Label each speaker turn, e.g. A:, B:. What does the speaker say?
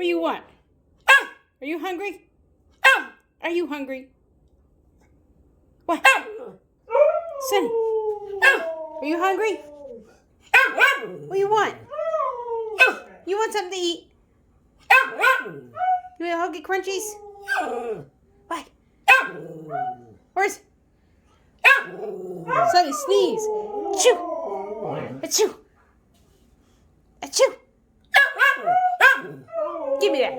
A: What do you want? Are you hungry? Are you hungry? What? Sonny, are you hungry? What do you want? You want something to eat? You want Huggy Crunchies? What? Where's... Sonny, sneeze. Achoo! Achoo! Achoo! Give me that.